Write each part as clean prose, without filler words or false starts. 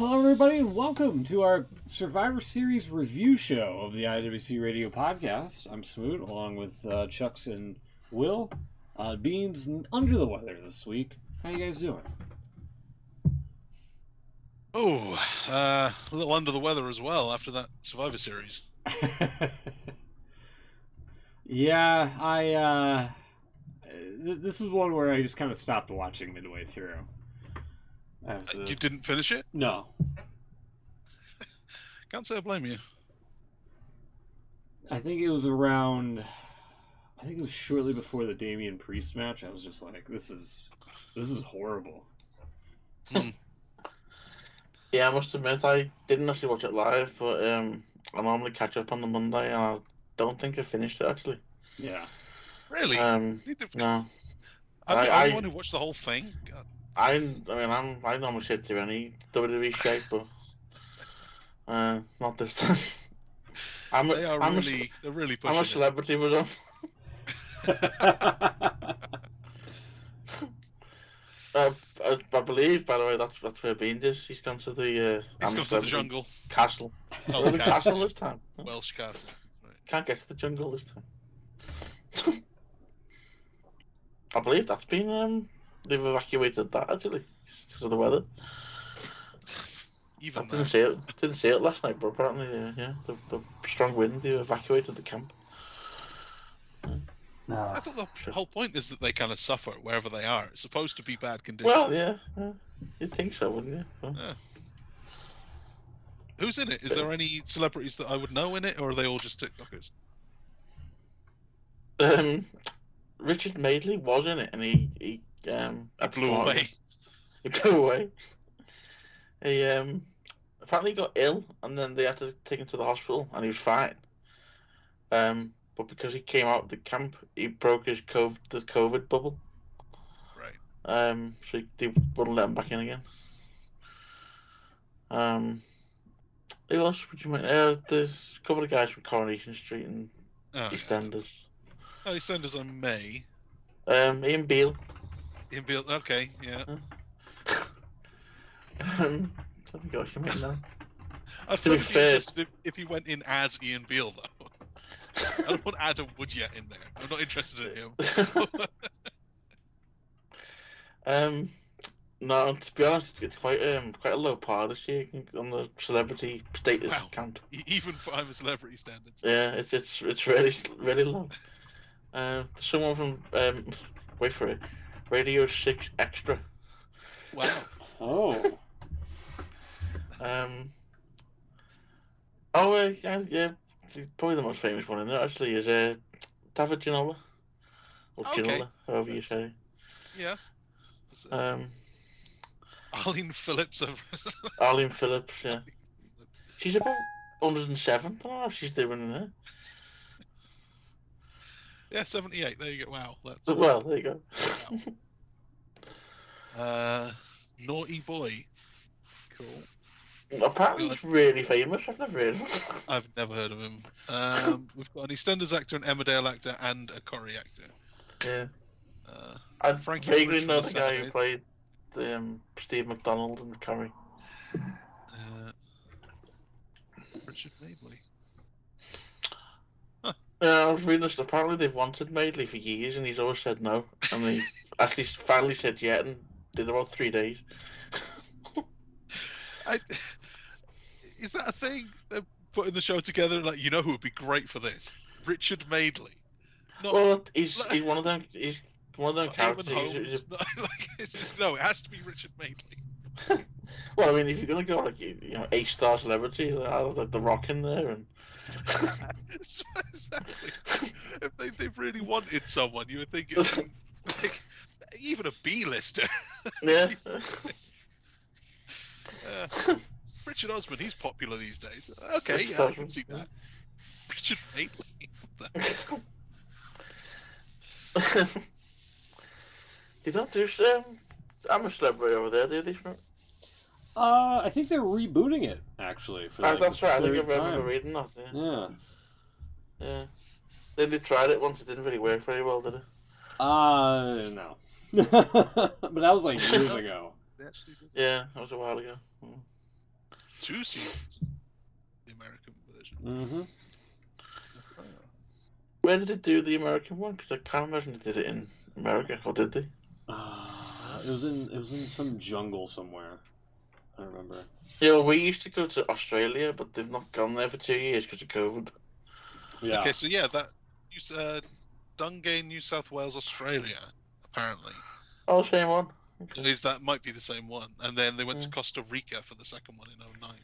Hello, everybody, and welcome to our Survivor Series review show of the IWC Radio Podcast. I'm Smoot, along with Chucks and Will. Beans under the weather this week. How you guys doing? A little under the weather as well after that Survivor Series. Yeah, this was one where I just kind of stopped watching midway through. You didn't finish it? No. Can't say I blame you. I think it was shortly before the Damian Priest match. I was just like, this is horrible. Yeah, I must admit, I didn't actually watch it live, but I normally catch up on the Monday, and I don't think I finished it, actually. Yeah. Really? No. I'm the only one who watched the whole thing? God. I normally sit through any WWE shape, but not this time. They're really pushing I'm a celebrity with them. I believe, by the way, that's where Beans is. He's gone to the jungle castle. Oh, the castle this time. Welsh castle. Right. Can't get to the jungle this time. I believe that's been they've evacuated that actually because of the weather. Even I didn't see it last night, but apparently, the strong wind, they evacuated the camp. No. I thought the whole point is that they kind of suffer wherever they are. It's supposed to be bad conditions. Well, yeah. You'd think so, wouldn't you? Well. Yeah. Who's in it? Is there any celebrities that I would know in it, or are they all just TikTokers? Richard Madeley was in it, and he blew away. He blew away. He apparently got ill, and then they had to take him to the hospital, and he was fine. But because he came out of the camp, he broke his COVID bubble. Right. So they wouldn't let him back in again. Who else would you mean? There's a couple of guys from Coronation Street and EastEnders. Oh, EastEnders on May. Ian Beale. Ian Beale, okay, yeah. I think I should make now. I'd To be fair, if he went in as Ian Beale, though. I don't want Adam Woodyard in there. I'm not interested in him. No, to be honest, it's quite a low par this year on the celebrity status count. Even for I'm a Celebrity standards. Yeah, it's really low. Someone from wait for it, Radio 6 Extra. Wow. Oh. Yeah. Probably the most famous one in there actually is David Ginola, or Ginola, however you say. Yeah. Arlene Phillips. Arlene Phillips, yeah. She's about 107. I don't know how she's doing in there. Yeah, 78. There you go. Wow, that's. Well, there you go. Wow. Naughty Boy. Cool. Apparently he's really famous. I've never heard of him. I've never heard of him. We've got an EastEnders actor, an Emmerdale actor, and a Corrie actor. Yeah. I vaguely know the guy who played Steve McDonald and Corrie. Richard Madeley. Yeah, I was reading this. Apparently they've wanted Madeley for years, and he's always said no. And they actually finally said yeah, and did about 3 days. Is that a thing? They're putting the show together, like, you know who would be great for this? Richard Madeley. Well, he's one of them. He's one of them characters. No, it has to be Richard Madeley. Well, I mean, if you're gonna go like A-star celebrity, like The Rock in there, and exactly. If they really wanted someone, you would think it's like, even a B-lister. Yeah. Richard Osman, he's popular these days. Okay, yeah, I can see that. Richard Madeley. They don't do I'm a Celebrity over there, do they? I think they're rebooting it actually. For that's right. I think I remember time. reading that. Yeah. Yeah. Then they tried it once. It didn't really work very well, did it? No. But that was like years ago. They actually did. Yeah, that was a while ago. 2 seasons of the American version. Mm-hmm. Where did they do the American one? Because I can't imagine they did it in America, or did they? It was in some jungle somewhere. I remember. Yeah, well, we used to go to Australia, but they've not gone there for 2 years because of COVID. Yeah. Okay, so yeah, that Dungay, New South Wales, Australia, apparently. Oh, same one. Okay. That might be the same one. And then they went to Costa Rica for the second one in 2009.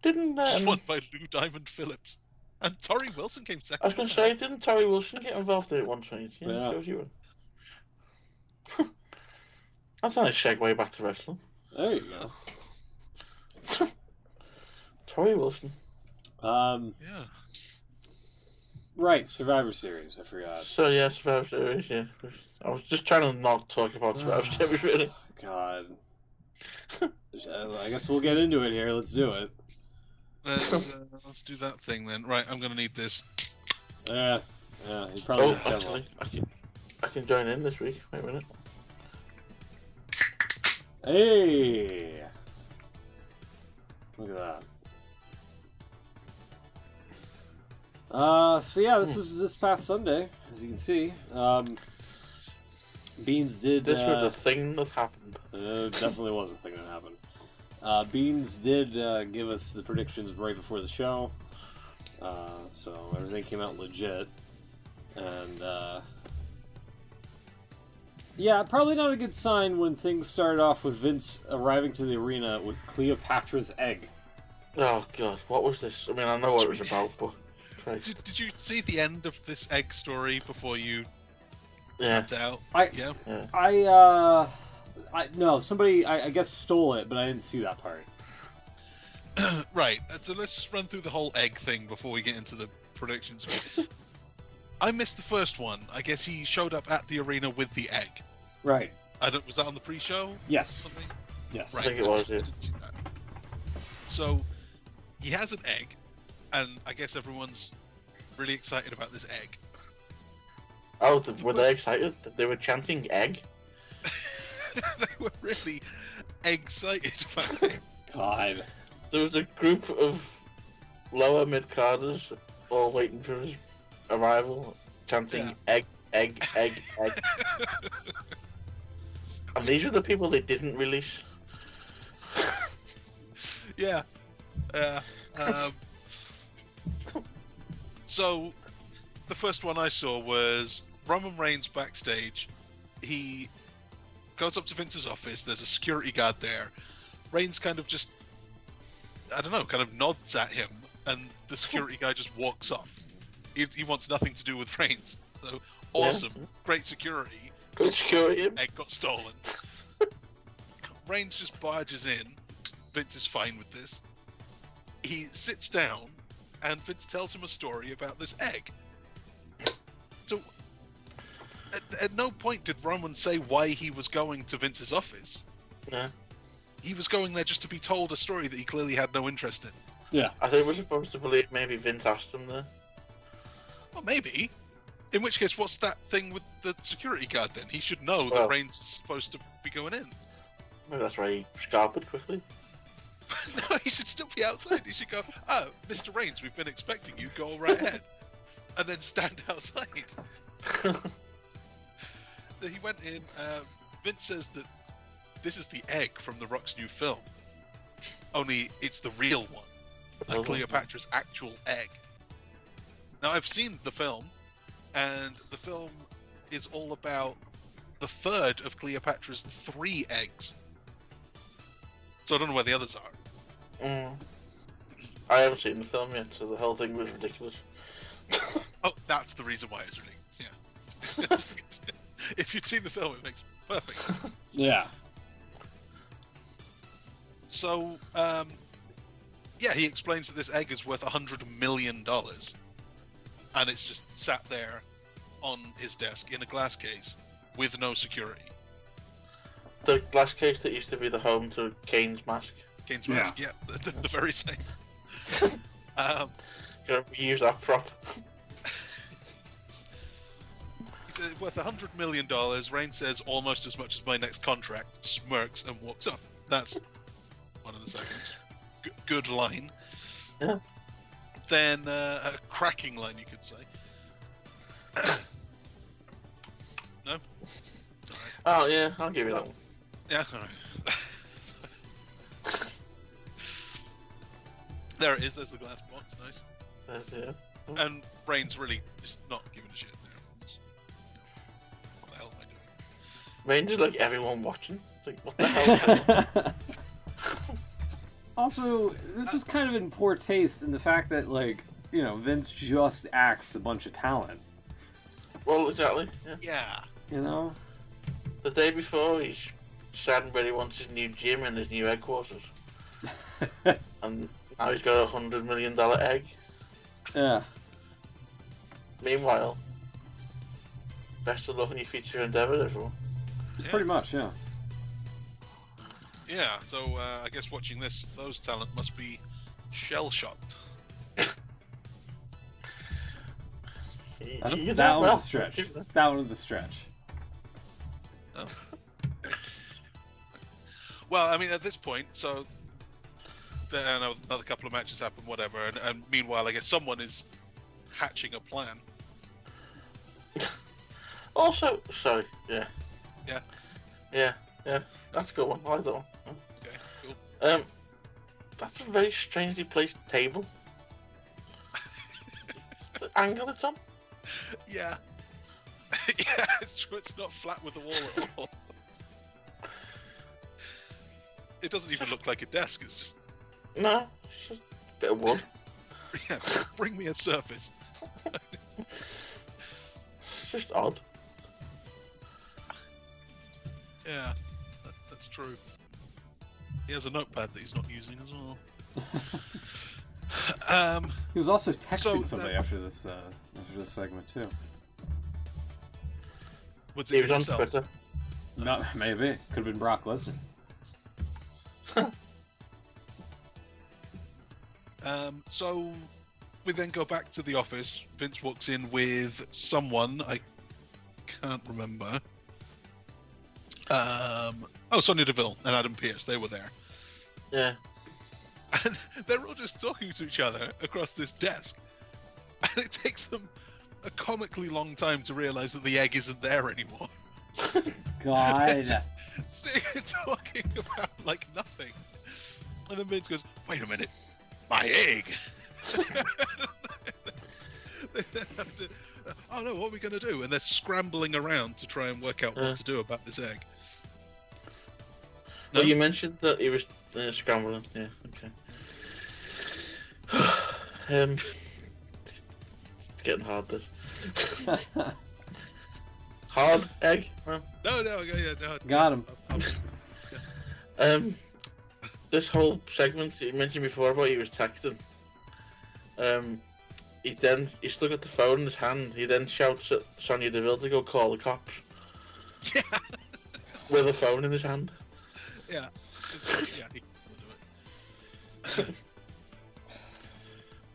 Didn't Won by Lou Diamond Phillips. And Torrie Wilson came second. I was going to say, didn't Torrie Wilson get involved in it once? Yeah. Shows you one. That's a nice segue back to wrestling. There you go. Torrie Wilson. Yeah. Right, Survivor Series. I forgot. So yeah, Survivor Series. Yeah, I was just trying to not talk about Survivor Series really. God. I guess we'll get into it here. Let's do it. Let's do that thing then. Right, I'm gonna need this. Yeah, you probably need several. Actually, I can join in this week. Wait a minute. Hey! Look at that. So yeah, this was this past Sunday, as you can see. Beans did... This was a thing that happened. It definitely was a thing that happened. Beans did give us the predictions right before the show. So everything came out legit. And, yeah, probably not a good sign when things started off with Vince arriving to the arena with Cleopatra's egg. Oh god, what was this? I mean, I know what it was about, but... Did you see the end of this egg story before you tapped out? Yeah. No, somebody, I guess, stole it, but I didn't see that part. Right, so let's just run through the whole egg thing before we get into the predictions. I missed the first one. I guess he showed up at the arena with the egg. Right. Was that on the pre-show? Yes. Something? Yes. Right. I think it was, yeah. Didn't see that. So, he has an egg, and I guess everyone's really excited about this egg. Oh, were they excited? They were chanting egg? They were really excited about it. God. There was a group of lower mid-carders all waiting for his arrival, chanting egg, egg, egg, egg. And these were the people they didn't release. Yeah. So, the first one I saw was Roman Reigns backstage. He goes up to Vince's office. There's a security guard there. Reigns kind of just, I don't know, kind of nods at him, and the security guy just walks off. He wants nothing to do with Reigns. So, awesome. Yeah. Great security. Good security. Egg got stolen. Reigns just barges in. Vince is fine with this. He sits down, and Vince tells him a story about this egg. So, at no point did Roman say why he was going to Vince's office. Yeah. He was going there just to be told a story that he clearly had no interest in. Yeah. I think we're supposed to believe maybe Vince asked him there. Well, maybe. In which case, what's that thing with the security guard then? He should know that Reigns is supposed to be going in. Maybe that's why he scarpered quickly. No, he should still be outside. He should go, "Oh, Mr. Reigns, we've been expecting you. Go right ahead." And then stand outside. So he went in. Vince says that this is the egg from The Rock's new film. Only it's the real one. Like Cleopatra's actual egg. Now, I've seen the film, and the film is all about the third of Cleopatra's 3 eggs. So I don't know where the others are. I haven't seen the film yet, so the whole thing was ridiculous. Oh, that's the reason why it's ridiculous, yeah. If you'd seen the film, it makes perfect. Yeah. So, yeah, he explains that this egg is worth $100 million. And it's just sat there on his desk in a glass case with no security. The glass case that used to be the home to Kane's mask. Kane's mask, yeah, the very same. Gonna reuse that prop. It's worth $100 million. Reigns says almost as much as my next contract, smirks and walks off. That's one of the seconds. good line. Yeah. Then a cracking line, you could say. No? Alright. Oh yeah, I'll give you that one. Yeah, alright. There it is, there's the glass box, nice. That's it. And Reigns really just not giving a shit there. What the hell am I doing? Rangers like everyone watching. Like, what the hell? Also, this was kind of in poor taste in the fact that, like, you know, Vince just axed a bunch of talent. Well, exactly. Yeah. Yeah. You know? The day before, he's saddened where he wants his new gym and his new headquarters. And now he's got $100 million egg. Yeah. Meanwhile, best of luck in your future endeavours, everyone. Yeah. Pretty much, yeah. Yeah, so I guess watching this, those talent must be shell-shocked. That one's a stretch. That one's a stretch. Oh. Well, I mean, at this point, so another couple of matches happen, whatever, and meanwhile, I guess someone is hatching a plan. Also, sorry, yeah. Yeah. Yeah, yeah. That's a good one. I like that one. Okay, cool. That's a very strangely placed table. The angle it's on. Yeah. Yeah, it's true. It's not flat with the wall at all. It doesn't even look like a desk. It's just No, it's just a bit of wood. yeah. Bring me a surface. It's just odd. Yeah, that's true. He has a notepad that he's not using as well. He was also texting So, somebody after this segment too. Was He it was on himself? Twitter. No, maybe could have been Brock Lesnar. So we then go back to the office. Vince walks in with someone I can't remember. Sonya Deville and Adam Pearce. They were there, Yeah. and they're all just talking to each other across this desk. And it takes them a comically long time to realize that the egg isn't there anymore. God. Sitting talking about like nothing, and then Vince goes, "Wait a minute, my egg." They then have to, oh no, what are we going to do? And they're scrambling around to try and work out what to do about this egg. No? Well, you mentioned that he was scrambling. Yeah, okay. It's getting hard, this. Hard egg? Well, No, yeah, no. Got him. This whole segment you mentioned before about he was texting. He still got the phone in his hand. He then shouts at Sonya Deville to go call the cops. Yeah. With a phone in his hand. Yeah. Yeah, he can do it.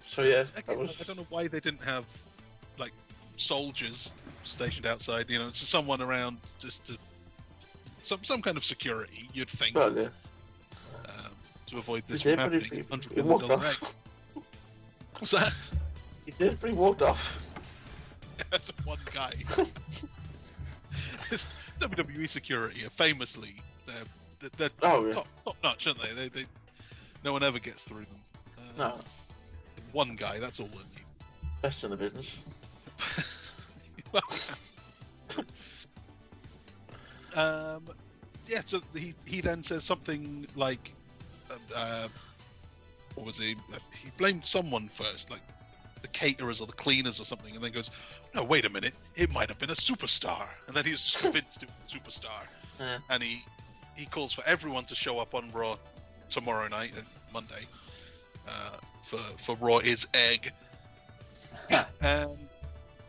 So yeah, I that was... don't know why they didn't have like soldiers stationed outside. You know, so someone around just to some kind of security. You'd think Well, yeah. to avoid this He from did, but happening. he walked $100 million egg. off. What's that? He did, but he walked off. That's one guy. WWE security are famously they're Oh, yeah. top notch, aren't they? They no one ever gets through them. No, One guy, that's all they need. best in the business. Well, yeah. So he then says something like, what was he? He blamed someone first, like the caterers or the cleaners or something, and then goes, "No, wait a minute, it might have been a superstar." And then he's just convinced it was a superstar, Yeah. and he calls for everyone to show up on Raw tomorrow night, Monday, for Raw is egg. And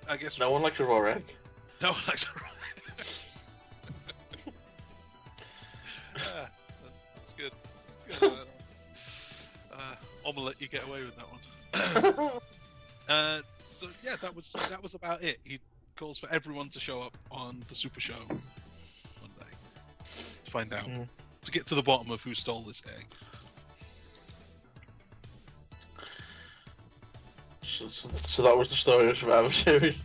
I guess No one likes a raw egg. no one likes Raw. That's good. That's good. Omelette, you get away with that one. So yeah, that was about it. He calls for everyone to show up on the Super Show Monday to find out, to get to the bottom of who stole this egg. So that was the story of Survivor Series.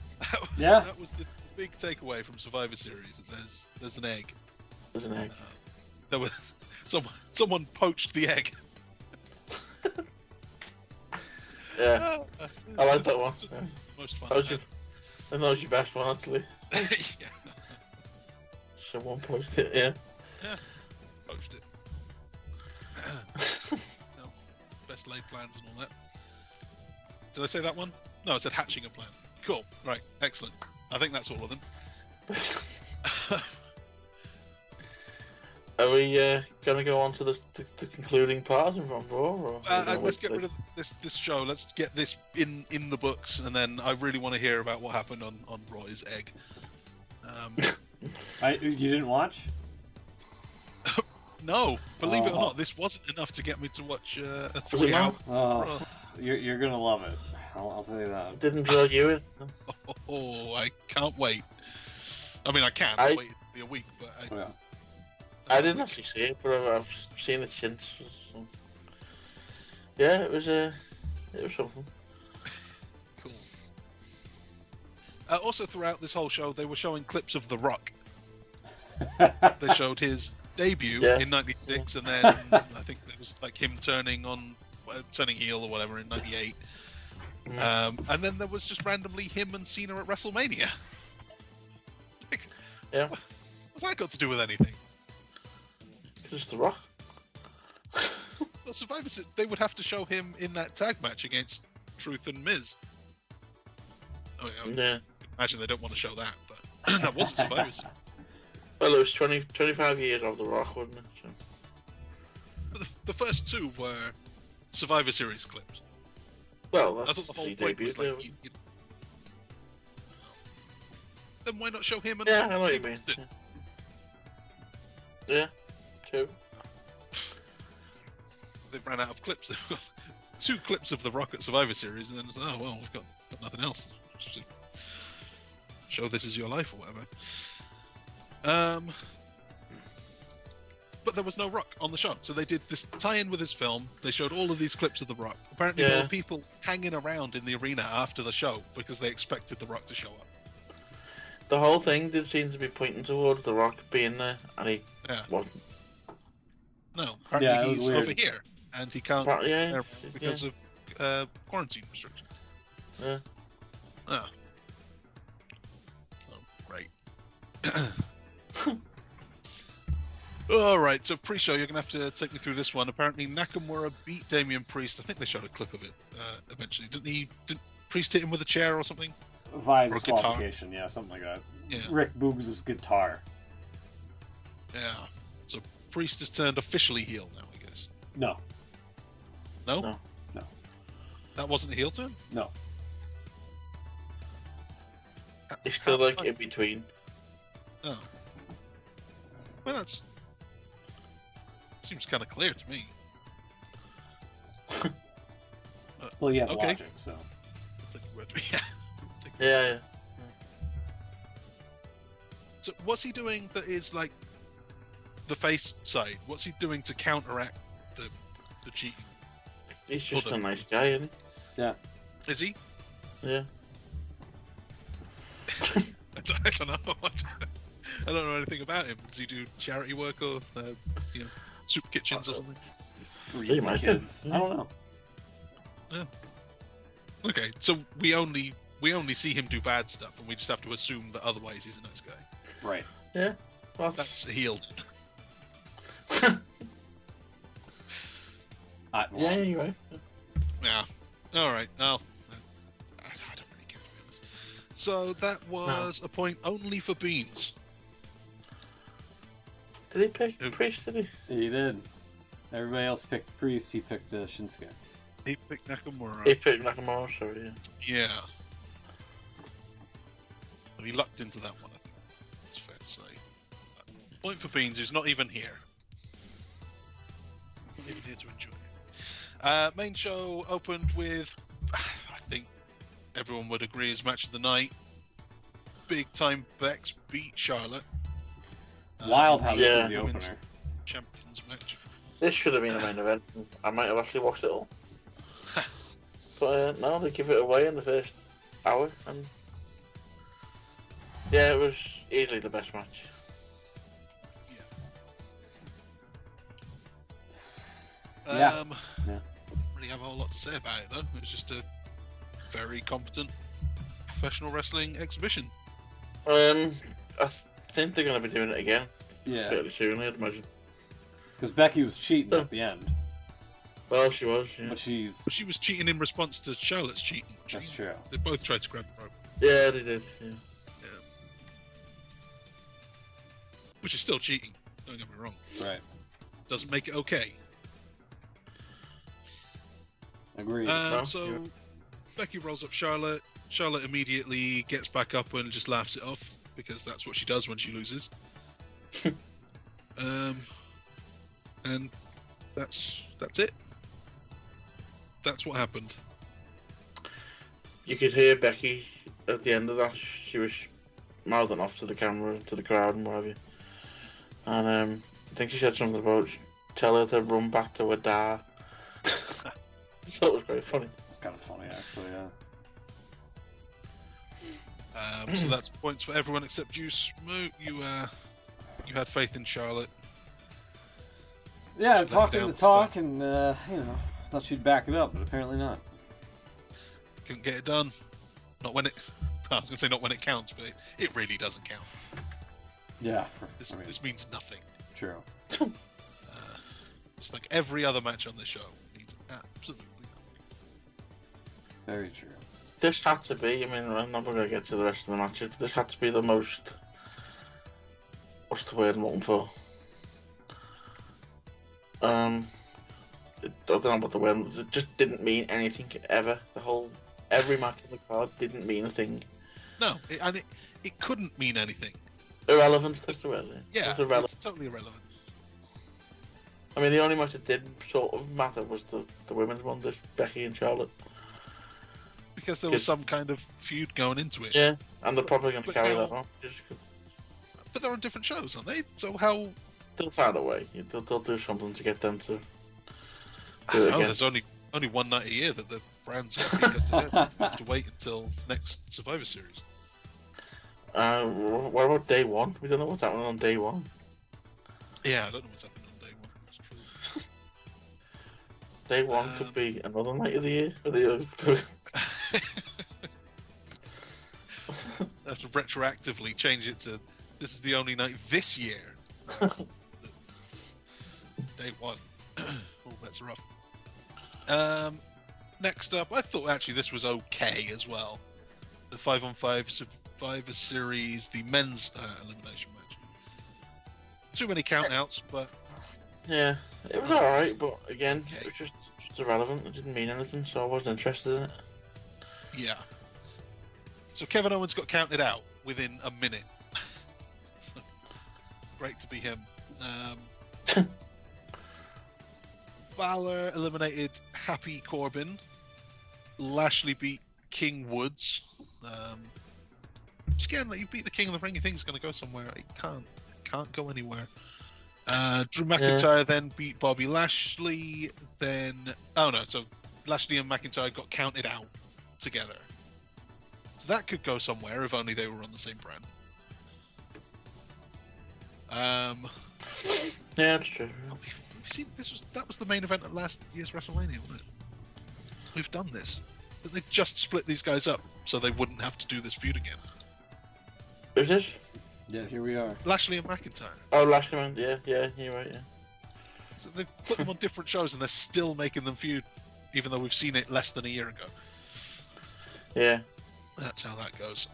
That was the big takeaway from Survivor Series. There's an egg. There's an egg. There was someone poached the egg. Yeah, I like that one. Yeah. Most fun. That was your best one, actually. Yeah. Someone posted it, yeah. Yeah, poached it. No, best laid plans and all that. Did I say that one? No, I said hatching a plan. Cool. Right. Excellent. I think that's all of them. Are we going to go on to the concluding part from Raw? Or let's get rid of this show. Let's get this in the books, and then I really want to hear about what happened on Roy's egg. You didn't watch? No, believe it or not, this wasn't enough to get me to watch a 3-hour. Oh, you're gonna love it. I'll tell you that. Didn't draw you in? Oh, I can't wait. I mean, I can. I'll wait a week, but I didn't actually see it, but I've seen it since. So. Yeah, it was something. Cool. Also, throughout this whole show, they were showing clips of The Rock. They showed his debut in '96, and then I think it was like him turning heel or whatever in '98. And then there was just randomly him and Cena at WrestleMania. What's that got to do with anything? Just The Rock. Well, Survivor Series, they would have to show him in that tag match against Truth and Miz. Imagine they don't want to show that, but that wasn't Survivor Series. Well, it was 25 years of The Rock, wasn't it? So. But the first two were Survivor Series clips. Well, I thought the whole point was like... Then why not show him and... Yeah, I know what you mean. Yeah, true. They ran out of clips. They've got 2 clips of The Rock at Survivor Series, and then it's, oh, well, we've got nothing else. Just show This Is Your Life or whatever. But there was no Rock on the show, so they did this tie-in with his film. They showed all of these clips of The Rock. Apparently there were people hanging around in the arena after the show because they expected The Rock to show up. The whole thing did seem to be pointing towards The Rock being there, and he wasn't. No, apparently he's over here, and he can't because of quarantine restrictions. Yeah. Oh. Oh, right. Alright, so pre-show, you're going to have to take me through this one. Apparently Nakamura beat Damian Priest. I think they showed a clip of it eventually. Didn't Priest hit him with a chair or something? Via disqualification, something like that. Yeah. Rick Boogs' guitar. Yeah. So Priest has turned officially heel now, I guess. No. No? No. That wasn't the heel turn? No. It's still like in between. Oh. Well, that's... Seems kind of clear to me. Well, you have logic, so... Yeah. So what's he doing that is like the face side? What's he doing to counteract the cheating? He's just a nice guy, isn't he? Yeah. Is he? Yeah. I don't know. I don't know anything about him. Does he do charity work or soup kitchens or something? Read some kids. I don't know. Yeah. Okay, so we only see him do bad stuff, and we just have to assume that otherwise he's a nice guy. Right. Yeah. Well, that's a heel. Yeah, you're right. Yeah. All right. Well, I don't really care, to be honest. So that was a point only for Beans. Did he pick Priest? Did he? He did. Everybody else picked Priest. He picked Shinsuke. He picked Nakamura. He picked Nakamura. Sorry. Yeah. So he lucked into that one. I think it's fair to say. Point for Beans, who's not even here. Not even here to enjoy it. Main show opened with, I think everyone would agree, is match of the night. Big time Bex beat Charlotte. Wild how this was the opener. Champions match. This should have been a main event. I might have actually watched it all. But but no, they give it away in the first hour, and yeah, it was easily the best match. Yeah. Really have a whole lot to say about it though. It was just a very competent professional wrestling exhibition. I think they're going to be doing it again. Yeah. Fairly soon, I'd imagine. Because Becky was cheating at the end. Well, she was. Yeah. But She was cheating in response to Charlotte's cheating. That's true. They both tried to grab the rope. Yeah, they did. Yeah. Which is still cheating. Don't get me wrong. Right. Doesn't make it okay. Agreed. So Becky rolls up Charlotte. Charlotte immediately gets back up and just laughs it off because that's what she does when she loses. And that's it. That's what happened. You could hear Becky at the end of that. She was mouthing off to the camera, to the crowd, and what have you. And I think she said something about tell her to run back to her dad. I thought it was very funny. It's kind of funny, actually. Yeah. So that's points for everyone except you, Smoot. You had faith in Charlotte. Yeah, talking the talk, and thought she'd back it up, but apparently not. Couldn't get it done. Not when it. I was gonna say not when it counts, but it really doesn't count. Yeah. This means nothing. True. Just like every other match on this show means absolutely nothing. Very true. This had to be. I mean, I'm not going to get to the rest of the matches. This had to be the most. What's the word I'm looking for? I don't know what the word. It just didn't mean anything ever. Every match on the card didn't mean a thing. No, it couldn't mean anything. Irrelevant. That's the word. Yeah, it's totally irrelevant. I mean, the only match that did sort of matter was the women's one, the Becky and Charlotte. Because there was some kind of feud going into it. Yeah, and they're probably going to carry that on. But they're on different shows, aren't they? So how... They'll find a way. They'll do something to get them to do it again. There's only one night a year that the brands have to wait until next Survivor Series. What about day one? We don't know what's happening on day one. Yeah, I don't know what's happening on day one. That's true. Day one could be another night of the year. They have to retroactively change it to this is the only night this year. Day one. All bets are off. Next up, I thought actually this was okay as well. The 5-on-5 Survivor Series, the men's elimination match. Too many countouts, but yeah, it was alright. But again, it was just irrelevant. It didn't mean anything, so I wasn't interested in it. Yeah. So Kevin Owens got counted out within a minute. Great to be him. Balor eliminated Happy Corbin. Lashley beat King Woods. Just again, like, you beat the King of the Ring, you think he's going to go somewhere. It can't go anywhere. Drew McIntyre then beat Bobby Lashley. Then, so Lashley and McIntyre got counted out together. So that could go somewhere if only they were on the same brand. Yeah, that's true. We've seen that was the main event at last year's WrestleMania, wasn't it? We've done this. That they've just split these guys up so they wouldn't have to do this feud again. Who's this? Yeah, here we are. Lashley and McIntyre. Oh, Lashley, man. Yeah, you're right. Yeah. So they've put them on different shows and they're still making them feud, even though we've seen it less than a year ago. Yeah. That's how that goes.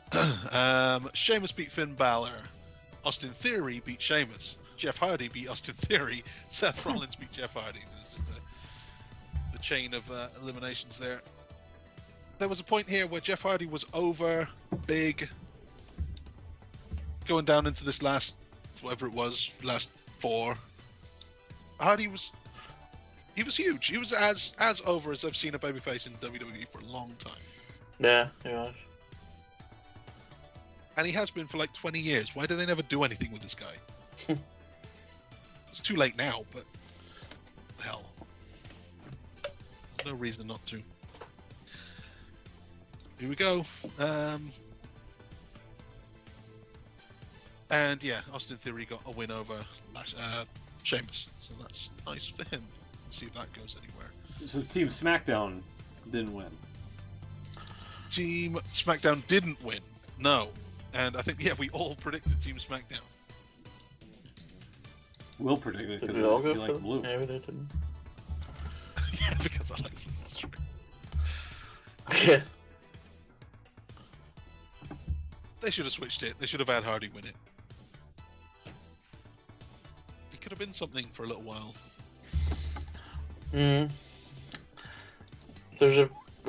Sheamus beat Finn Balor. Austin Theory beat Sheamus. Jeff Hardy beat Austin Theory. Seth Rollins beat Jeff Hardy. This is the chain of eliminations there. There was a point here where Jeff Hardy was over, big, going down into this last, whatever it was, last four. Hardy was huge. He was as over as I've seen a babyface in WWE for a long time. Yeah, he was. And he has been for like 20 years. Why do they never do anything with this guy? It's too late now, but hell. There's no reason not to. here we go. And yeah, Austin Theory got a win over Sheamus, so that's nice for him. Let's see if that goes anywhere. So Team SmackDown didn't win. Team SmackDown didn't win, no. And I think, we all predicted Team SmackDown. Will predicted Did because we all you go like for blue. Yeah, we did. Yeah, because I like blue. That's true. Yeah. They should have switched it. They should have had Hardy win it. It could have been something for a little while. We'll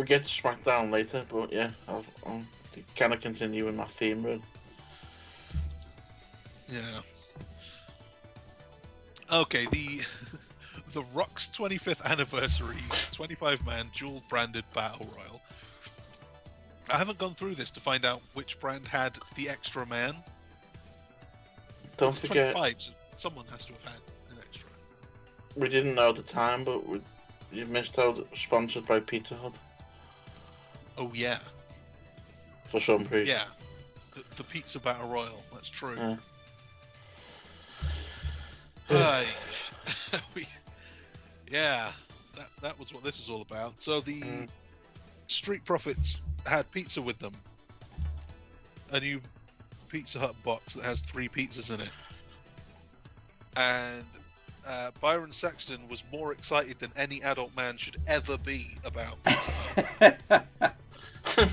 get to SmackDown later, but yeah, I'll kind of continue in my theme run. Yeah. Okay, the Rock's 25th anniversary 25-man dual branded battle royal. I haven't gone through this to find out which brand had the extra man. Don't It's forget, 25, so someone has to have had an extra. we didn't know at the time, but you missed out. Sponsored by Pizza Hut Oh yeah, for some reason. yeah. The pizza battle royal. That's true. Yeah. Yeah, that was what this was all about. So the Street Profits had pizza with them. A new Pizza Hut box that has 3 pizzas in it. And Byron Saxton was more excited than any adult man should ever be about Pizza Hut.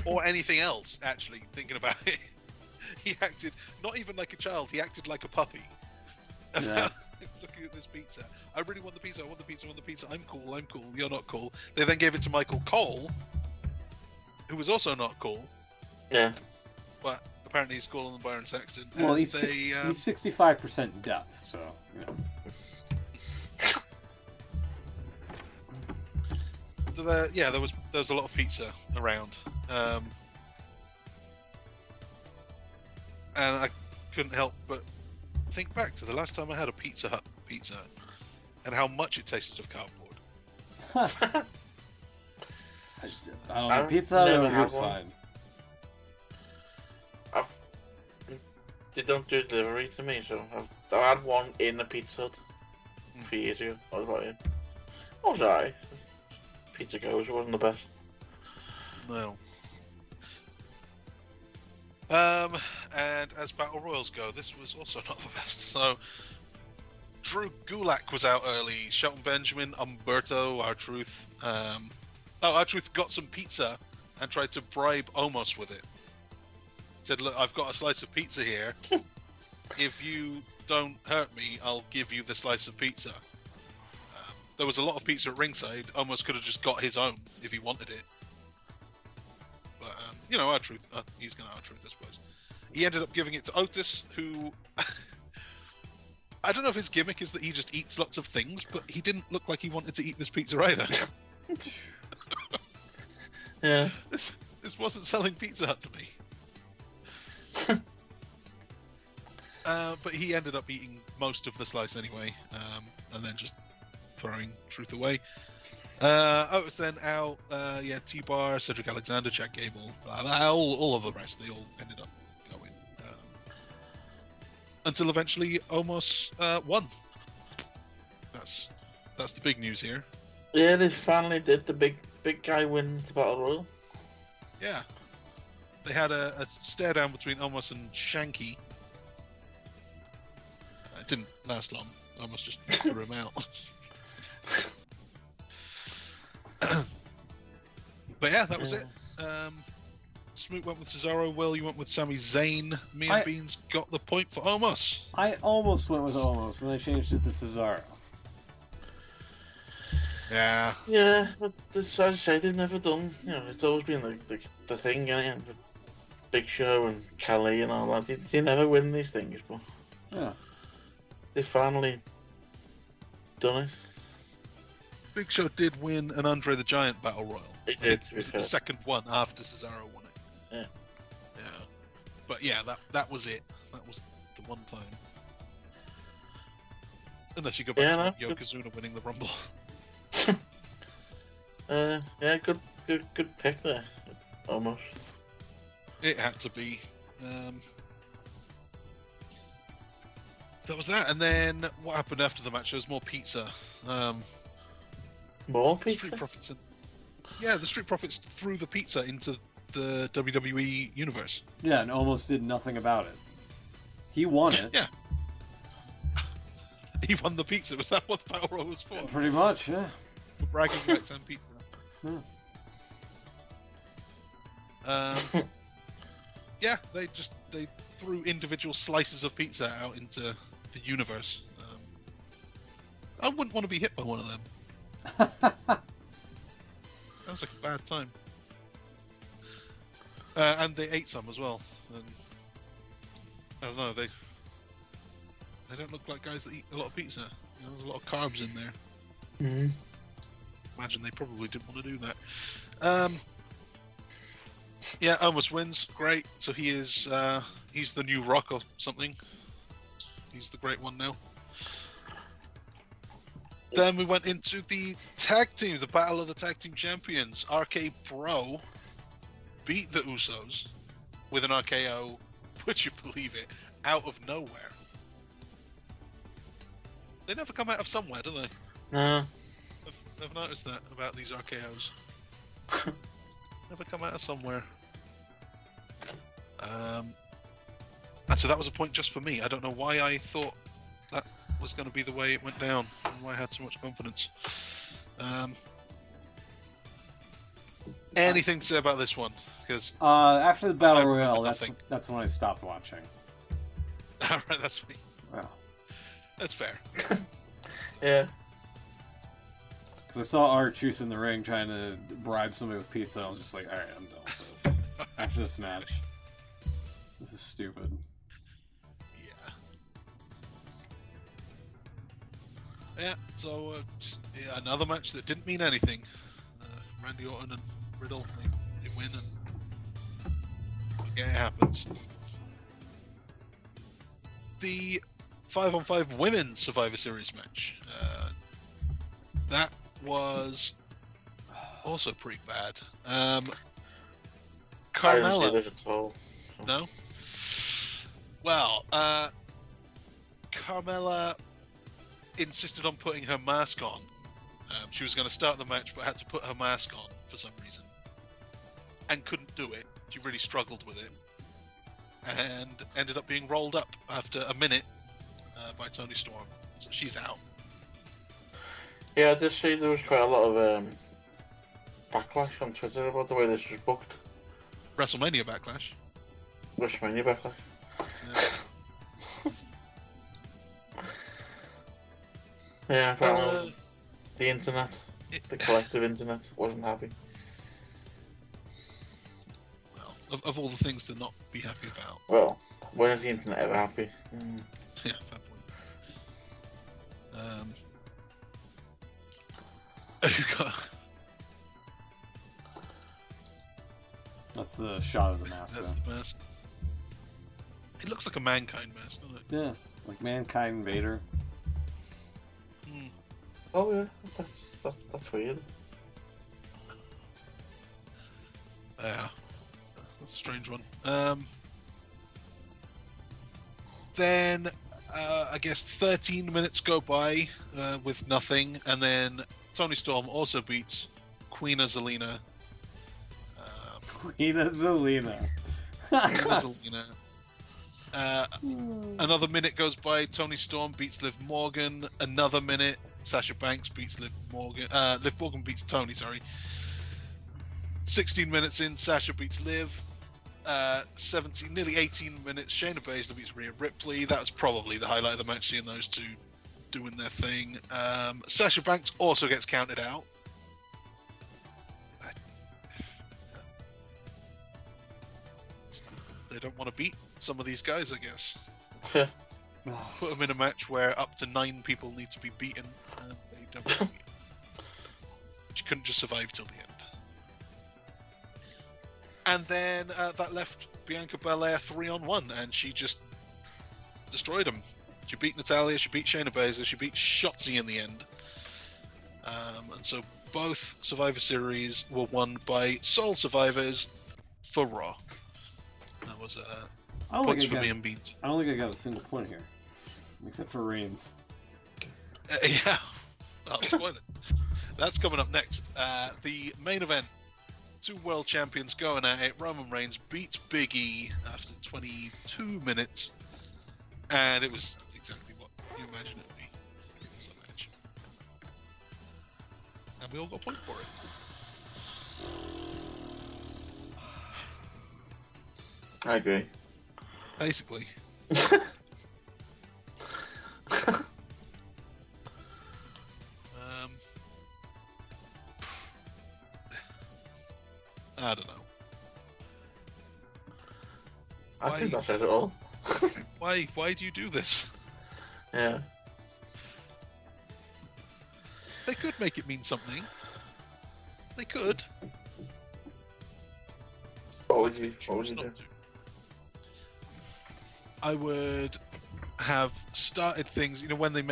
Or anything else, actually, thinking about it. He acted not even like a child, he acted like a puppy. Yeah. Looking at this pizza. I really want the pizza, I want the pizza, I want the pizza. I'm cool, you're not cool. They then gave it to Michael Cole, who was also not cool. Yeah. But apparently he's cooler than Byron Saxton. Well, And he's 65% deaf, so yeah. So there was a lot of pizza around, and I couldn't help but think back to the last time I had a Pizza Hut pizza, and how much it tasted of cardboard. I don't know. Pizza Hut never had was one. fine. They don't do delivery to me, so I had one in a Pizza Hut a few years ago. I was about it. I was alright. Pizza goes, it wasn't the best. No. And as Battle Royals go, this was also not the best. So, Drew Gulak was out early. Shelton Benjamin, Umberto, R-Truth. R-Truth got some pizza and tried to bribe Omos with it. Said, look, I've got a slice of pizza here. If you don't hurt me, I'll give you the slice of pizza. There was a lot of pizza at ringside. Omos could have just got his own if he wanted it. But, R-Truth, he's going to R-Truth, I suppose. He ended up giving it to Otis, who... I don't know if his gimmick is that he just eats lots of things, but he didn't look like he wanted to eat this pizza either. Yeah. This wasn't selling Pizza Hut to me. But he ended up eating most of the slice anyway, and then just throwing Truth away. Otis then out, T-Bar, Cedric Alexander, Chad Gable, all of the rest, they all ended up going. Until eventually Omos won. That's the big news here. Yeah, they finally did. The big guy win the Battle Royal. Yeah. They had a stare down between Omos and Shanky. It didn't last long. Omos just threw him out. But yeah, that was it. Smoot went with Cesaro. Will, you went with Sami Zayn. Me and Beans got the point for Omos. I almost went with Omos, and I changed it to Cesaro. Yeah. Yeah, but as I say, they've never done. It's always been the thing, Big Show and Kelly and all that. They never win these things, but Yeah. they finally done it. Big Show did win an Andre the Giant Battle Royal. It did, to It be was fair. the second one after Cesaro won it. Yeah. Yeah. But yeah, that was it. That was the one time. Unless you go back to Yokozuna winning the Rumble. Yeah, good pick there, almost. It had to be. That was that. And then what happened after the match? There was more pizza. More pizza? Street Profits. The Street Profits threw the pizza into the WWE universe. Yeah, and almost did nothing about it. He won it. Yeah. He won the pizza. Was that what the Battle Royal was for? Pretty much, yeah. For bragging rights and pizza. Yeah. They threw individual slices of pizza out into the universe. I wouldn't want to be hit by one of them. Sounds like a bad time. And they ate some as well. And I don't know, they don't look like guys that eat a lot of pizza. You know, there's a lot of carbs in there. Mm-hmm. Imagine they probably didn't want to do that. Yeah, almost wins. Great. So he's the new Rock or something. He's the great one now. Then we went into the tag teams, the Battle of the Tag Team Champions. RK Bro beat the Usos with an RKO, would you believe it, out of nowhere. They never come out of somewhere, do they? No. I've noticed that about these RKOs. Never come out of somewhere. And so that was a point just for me. I don't know why I thought that was going to be the way it went down, and why I had so much confidence. Anything to say about this one? Because after the Battle remember Royale, nothing. that's when I stopped watching. Alright, that's me. Wow. That's fair. Yeah. Because I saw R-Truth in the ring trying to bribe somebody with pizza. I was just like, alright, I'm done with this. After this match. This is stupid. Yeah, so just another match that didn't mean anything. Randy Orton and Riddle, they win, and yeah, it happens. The 5-on-5 Women's Survivor Series match. That was also pretty bad. Carmella. I didn't see this at all. No? Well, Carmella insisted on putting her mask on. She was going to start the match, but had to put her mask on for some reason. And couldn't do it. She really struggled with it. And ended up being rolled up after a minute by Toni Storm. So she's out. Yeah, I did see there was quite a lot of backlash on Twitter about the way this was booked. WrestleMania Backlash. WrestleMania backlash. Yeah, apparently the internet, the collective internet, wasn't happy. Well, of all the things to not be happy about. Well, when is the internet ever happy? Yeah, fair point. That's the shot of the mask. That's the mask. It looks like a Mankind mask, doesn't it? Yeah, like Mankind Vader. Oh yeah, that's weird. Yeah, that's a strange one. Then I guess 13 minutes go by with nothing, and then Toni Storm also beats Queen Zelina. Queen Zelina. Zelina. Another minute goes by. Toni Storm beats Liv Morgan. Another minute. Sasha Banks beats Liv Morgan. Liv Morgan beats Toni. Sorry. 16 minutes in, Sasha beats Liv. 17, nearly 18 minutes. Shayna Baszler beats Rhea Ripley. That was probably the highlight of the match, seeing those two doing their thing. Sasha Banks also gets counted out. They don't want to beat some of these guys, I guess. Put them in a match where up to 9 people need to be beaten, and they don't want to beat them. She couldn't just survive till the end. And then that left Bianca Belair 3-on-1, and she just destroyed them. She beat Natalya, she beat Shayna Baszler, she beat Shotzi in the end. And so both Survivor Series were won by sole survivors for Raw. That was I don't points think for I me got, and Beans. I don't think I got a single point here, except for Reigns. Yeah, I'll spoil it. That's coming up next. The main event. 2 world champions going at it. Roman Reigns beats Big E after 22 minutes. And it was exactly what you imagine it would be. It was a match. And we all got a point for it. I agree. Basically. I don't know. I think that's it at all. Why do you do this? Yeah. They could make it mean something. They could. What would you do? I would have started things, when they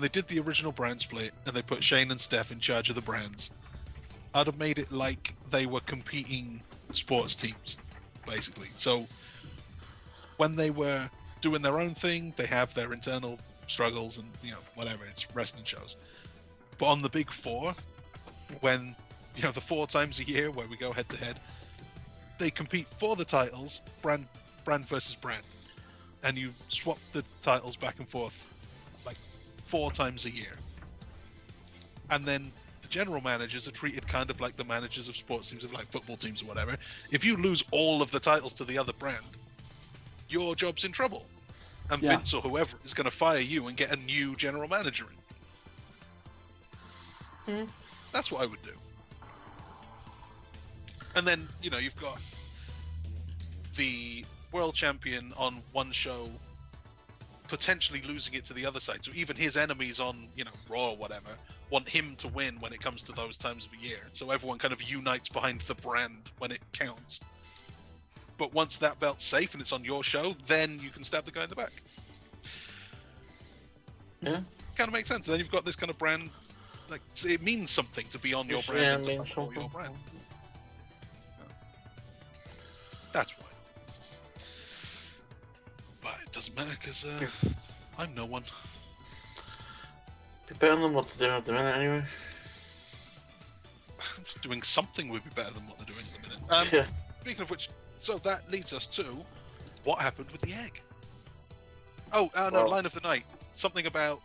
did the original brand split and they put Shane and Steph in charge of the brands, I'd have made it like they were competing sports teams, basically. So when they were doing their own thing, they have their internal struggles and, whatever, it's wrestling shows. But on the big 4, when, the 4 times a year where we go head to head, they compete for the titles, brand versus brand. And you swap the titles back and forth like 4 times a year. And then the general managers are treated kind of like the managers of sports teams, of like football teams or whatever. If you lose all of the titles to the other brand, your job's in trouble. And Vince or whoever is going to fire you and get a new general manager in. That's what I would do. And then, you've got the world champion on one show potentially losing it to the other side. So even his enemies on, Raw or whatever, want him to win when it comes to those times of a year. So everyone kind of unites behind the brand when it counts. But once that belt's safe and it's on your show, then you can stab the guy in the back. Yeah. Kind of makes sense. And then you've got this kind of brand, like, it means something to be on your brand and to follow your brand. That's why. But it doesn't matter because I'm no one. Be better than what they're doing at the minute, anyway. Just doing something would be better than what they're doing at the minute. Speaking of which, so that leads us to what happened with the egg. No, line of the night. Something about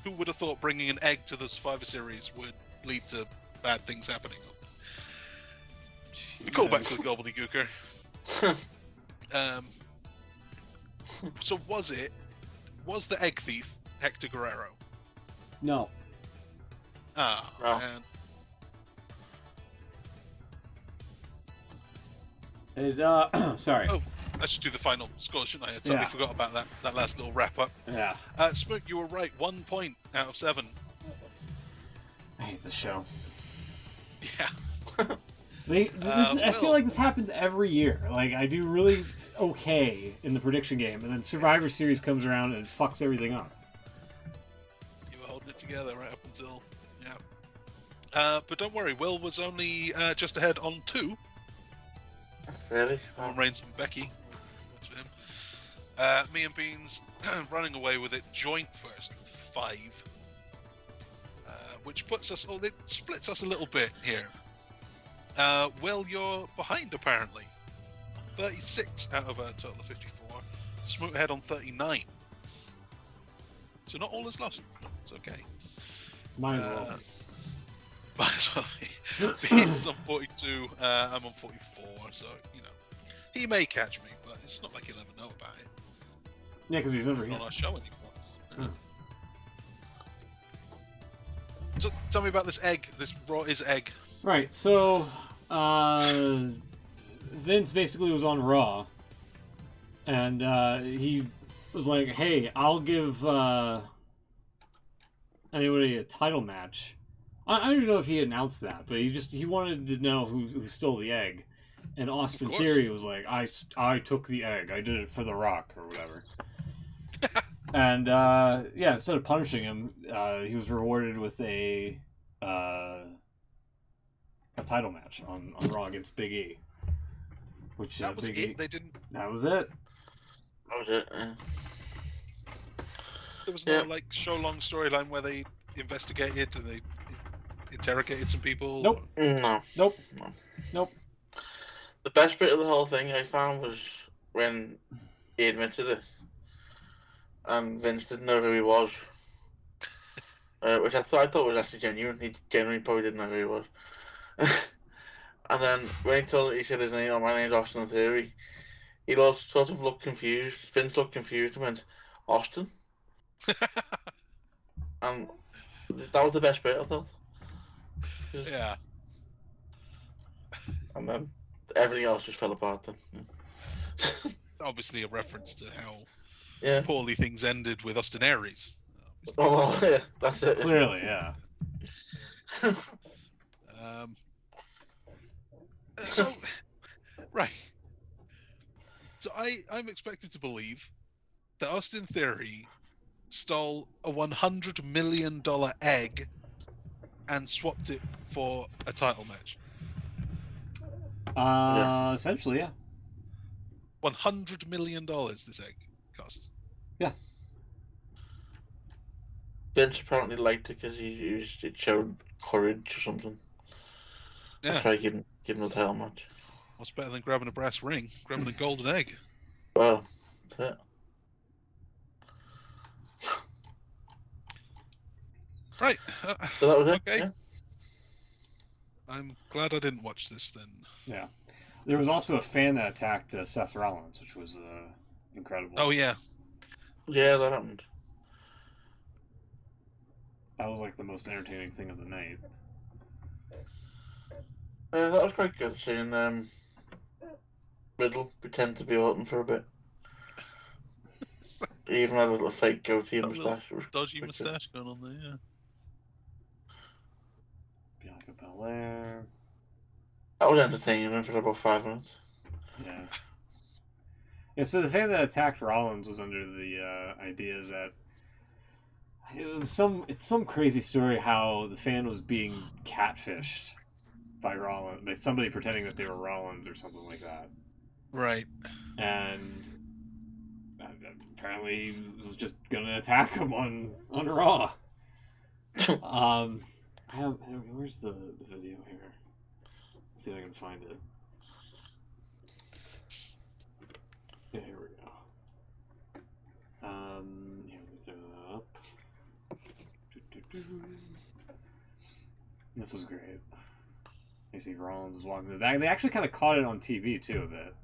who would have thought bringing an egg to the Survivor Series would lead to bad things happening. We call back to the gobbledygooker. So was the egg thief Hector Guerrero? No. No. Sorry. Oh, I should do the final score, shouldn't I? I totally forgot about that last little wrap up. Yeah. Smook, you were right. 1 point out of 7. I hate the show. Yeah. I feel like this happens every year. Like, I do really okay in the prediction game, and then Survivor Series comes around and fucks everything up. You were holding it together right up until, but don't worry, Will was only just ahead on 2. Really? On Reigns and Becky. That's for him. Me and Beans running away with it, joint first with 5. Which puts us, it splits us a little bit here. Will, you're behind apparently. 36 out of a total of 54. Smoot ahead on 39. So not all is lost. It's okay. Might as well. Might as well be. Beans on 42. I'm on 44. So, he may catch me, but it's not like he'll ever know about it. Yeah, because he's never on here. our show anymore. So tell me about this egg. This Raw is egg. Right, so Vince basically was on Raw, and he was like, hey, I'll give anybody a title match. I don't even know if he announced that, but he wanted to know who stole the egg. And Austin Theory was like, I took the egg. I did it for The Rock, or whatever. And, instead of punishing him, he was rewarded with a title match on Raw against Big E. Which That was Biggie, it. They didn't. that was it. That was it. Yeah. There was no like show-long storyline where they investigated and they interrogated some people. Nope. No. Nope. No. Nope. The best bit of the whole thing I found was when he admitted it, and Vince didn't know who he was, which I thought was actually genuine. He genuinely probably didn't know who he was. And then when he told, he said his name, my name's Austin Theory. He sort of looked confused. Vince looked confused and went, Austin? And that was the best bit, I thought. Yeah. And then everything else just fell apart then. Obviously a reference to how Yeah. poorly things ended with Austin Aries. Oh, well, yeah, that's it. Clearly, yeah. So, right. So I'm expected to believe that Austin Theory stole a $100 million egg and swapped it for a title match. Essentially, yeah. $100 million this egg cost. Yeah. Vince apparently liked it because it showed courage or something. Yeah. That's why give him the title match. What's better than grabbing a brass ring? Grabbing a golden egg. Well, that's it. Right. So that was it. Okay. Yeah. I'm glad I didn't watch this then. Yeah. There was also a fan that attacked Seth Rollins, which was incredible. Oh, yeah. Yeah, that happened. That was like the most entertaining thing of the night. That was quite good seeing Riddle pretend to be Orton for a bit. He even had a little fake goatee and moustache. Dodgy moustache going on there, yeah. Bianca Belair. That was entertaining for about 5 minutes. Yeah. Yeah, so the fan that attacked Rollins was under the idea that it's some crazy story how the fan was being catfished by Rollins, by somebody pretending that they were Rollins or something like that. Right. And apparently he was just gonna attack him on Raw. Where's the video here? Let's see if I can find it. Yeah, here we go. Here we throw that up. This was great. You see Rollins is walking to the back. They actually kind of caught it on TV too a bit.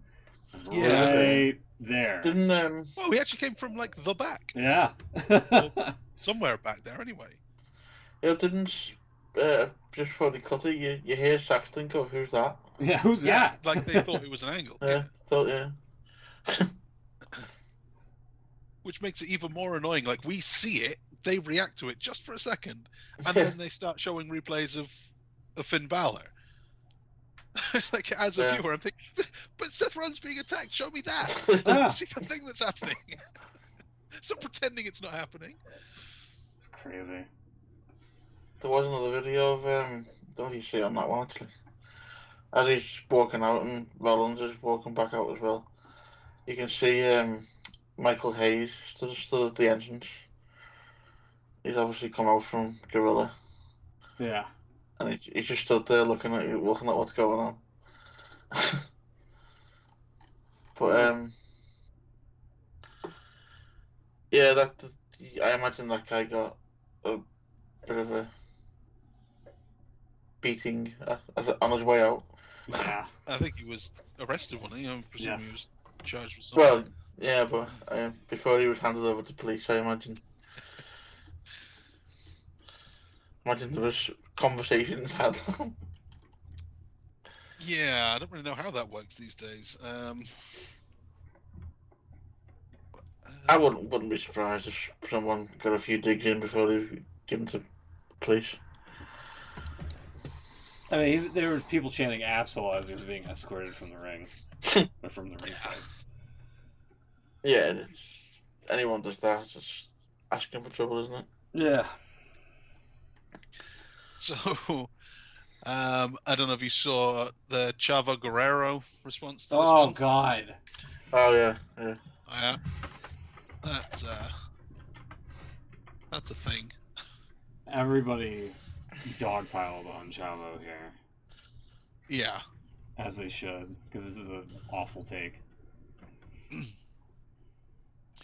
Yeah. Right there. Didn't Well, he actually came from like the back. Yeah. Somewhere back there, anyway. didn't just before they cut it, you hear Saxton go, "Who's that?" Yeah, who's Yeah, that? like they thought it was an angle. Yeah, thought yeah. Which makes it even more annoying. Like we see it, they react to it just for a second, and then they start showing replays of Finn Balor. Like as a viewer, I'm thinking, but Seth Rollins being attacked. Show me that. Yeah. See the thing that's happening. Stop pretending it's not happening. It's crazy. There was another video of don't know if you see it on that one actually. As he's walking out and Rollins is walking back out as well. You can see Michael Hayes stood at the entrance. He's obviously come out from Gorilla. Yeah. And he just stood there looking at what's going on. But yeah, I imagine that guy got a bit of a beating on his way out. Yeah. I think he was arrested, wasn't he? I presume he was charged with something. Well, yeah, but before he was handed over to police, I imagine. Imagine there was conversations had. Yeah, I don't really know how that works these days. I wouldn't be surprised if someone got a few digs in before they were given to police. I mean, there were people chanting "asshole" as he was being escorted from the ring, or from the ringside. Yeah, anyone does that. It's just asking for trouble, isn't it? Yeah. So, I don't know if you saw the Chavo Guerrero response to this Oh one. God. Oh yeah, yeah. Yeah, that's a thing. Everybody dogpiled on Chavo here, Yeah. as they should, because this is an awful take.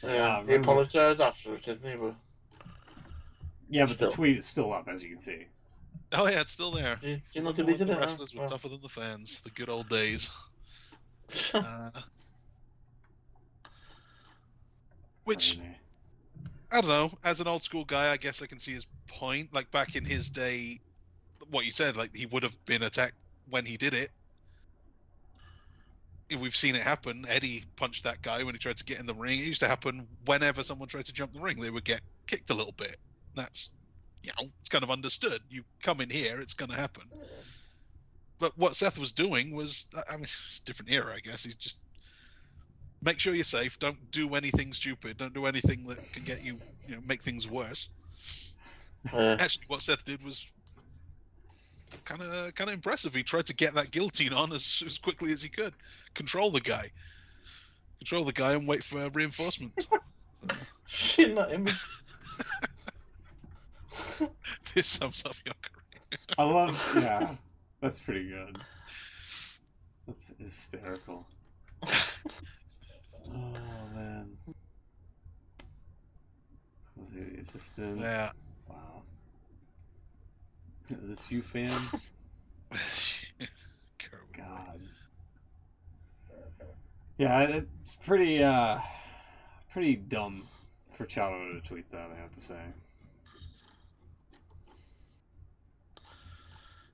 Yeah, he Remember? apologised afterwards, didn't he? But Yeah, but the still. tweet is still up, as you can see. Oh yeah, it's still there. Do you not Remember when deleted the it? wrestlers were Well. tougher than the fans? The good old days. Uh, which Crazy. I don't know. As an old school guy, I guess I can see his point. Like back in his day, what you said, like he would have been attacked when he did it. We've seen it happen. Eddie punched that guy when he tried to get in the ring. It used to happen whenever someone tried to jump the ring. They would get kicked a little bit. That's, it's kind of understood. You come in here, it's going to happen. But what Seth was doing was, I mean, it's a different era, I guess. He's just make sure you're safe. Don't do anything stupid. Don't do anything that can get you, make things worse. Actually, what Seth did was kind of impressive. He tried to get that guillotine on as quickly as he could, control the guy, and wait for reinforcements. Shit, not him. This sums up your career. I love. Yeah, that's pretty good. That's hysterical. Oh man. Is this in? Yeah. Wow. This you fan? God. Yeah, it's pretty dumb for Chavo to tweet that, I have to say.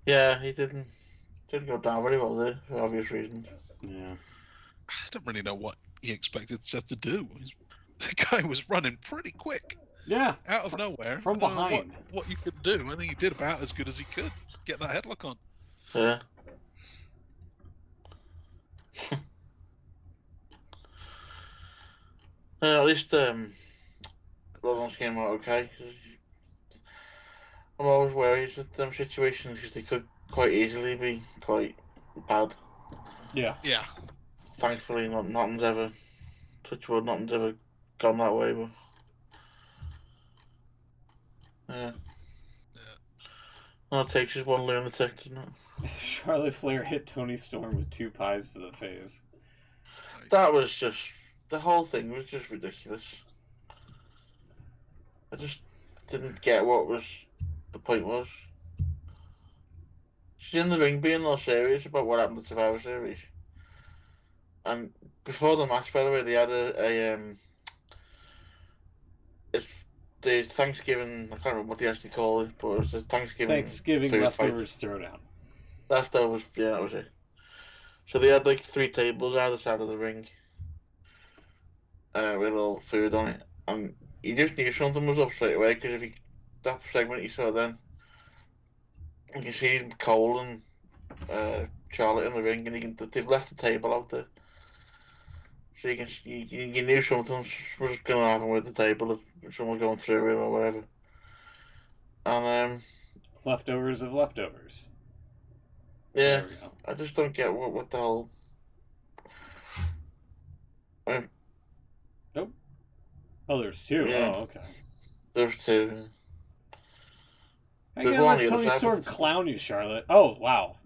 Yeah, he didn't go down very well there for obvious reasons. Yeah. I don't really know what he expected Seth to do. The guy was running pretty quick. Yeah. Out of nowhere. From behind. What you could do. I think he did about as good as he could. Get that headlock on. Yeah. At least Rollins came out okay. I'm always worried with them situations because they could quite easily be quite bad. Yeah. Yeah. Thankfully, nothing's ever, touch wood, nothing's ever gone that way. But yeah. All it takes is one lunatic, doesn't it? Charlotte Flair hit Tony Storm with 2 pies to the face. That was just, the whole thing was just ridiculous. I just didn't get what the point was. She's in the ring being all serious about what happened to Survivor Series. And before the match, by the way, they had it's the Thanksgiving, I can't remember what they actually call it, but it was the Thanksgiving leftovers throwdown. Leftovers, yeah, that was it. So they had like 3 tables either side of the ring with all food on it. And you just knew something was up straight away, because that segment you saw then, you can see Cole and Charlotte in the ring, and they've left the table out there. So you knew something was going to happen with the table, if someone going through it or whatever. And leftovers of leftovers. Yeah, I just don't get what the whole. Nope. Oh, there's 2. Yeah. Oh, okay. There's 2. I gotta let Tony Storm clown you, Charlotte. Oh, wow.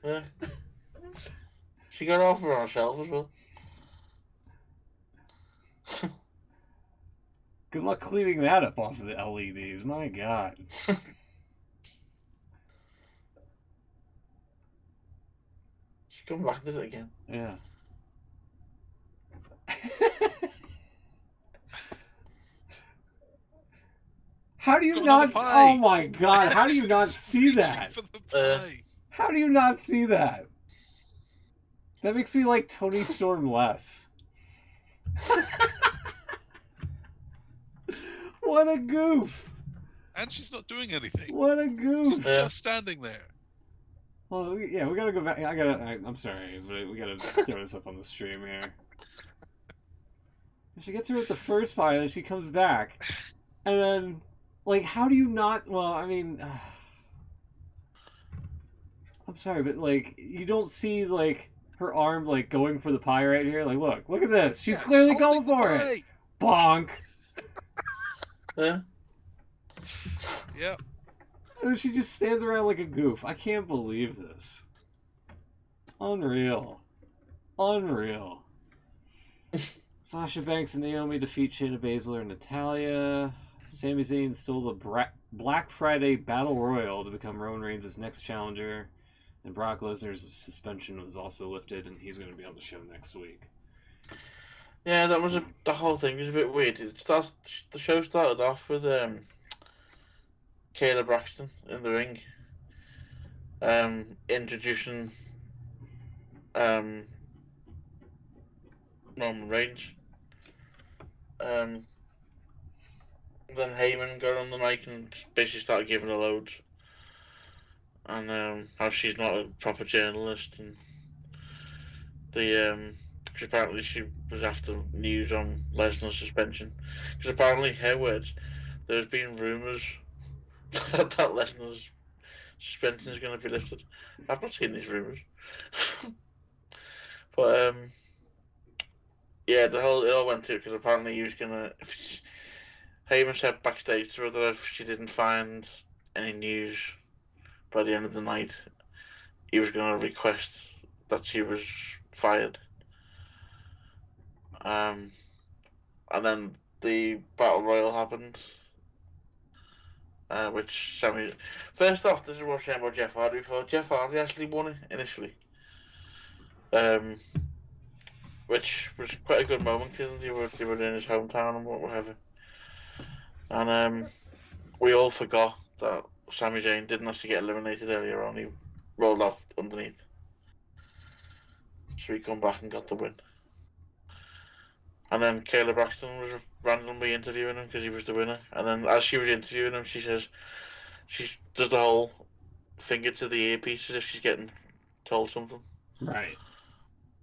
Yeah. She got off her herself as well. Good luck cleaning that up off of the LEDs. My God. She come back and did it again. Yeah. How do you not? Oh my God! How do you not see that? How do you not see that? That makes me like Tony Storm less. What a goof! And she's not doing anything. What a goof! She's just standing there. Well, yeah, we gotta go back. I'm sorry, but we gotta throw this up on the stream here. She gets her with the first pie, and then she comes back, and then, like, how do you not? Well, I mean, I'm sorry, but like you don't see like her arm like going for the pie right here. Like, look at this. She's clearly going for it. Bonk. Yeah. Yeah. And then she just stands around like a goof. I can't believe this. Unreal. Sasha Banks and Naomi defeat Shayna Baszler and Natalya. Sami Zayn stole the Black Friday Battle Royal to become Roman Reigns' next challenger. And Brock Lesnar's suspension was also lifted, and he's going to be on the show next week. Yeah, that was the whole thing was a bit weird. The show started off with Kayla Braxton in the ring, introducing Roman Reigns. Then Heyman got on the mic and basically started giving her loads, and how she's not a proper journalist, and because apparently she was after news on Lesnar's suspension. Because apparently, her words, there's been rumours that Lesnar's suspension is going to be lifted. I've not seen these rumours. But yeah, it all went through because apparently he was gonna. Heyman said backstage to her that if she didn't find any news by the end of the night, he was gonna request that she was fired. And then the Battle Royal happened, which Sammy. First off, this is what I'm saying about Jeff Hardy before. Jeff Hardy actually won it initially. Which was quite a good moment because they were in his hometown and whatever. And we all forgot that Sami Zayn didn't actually get eliminated earlier on. He rolled off underneath. So he come back and got the win. And then Kayla Braxton was randomly interviewing him because he was the winner. And then as she was interviewing him, she says she does the whole finger to the earpiece as if she's getting told something. Right.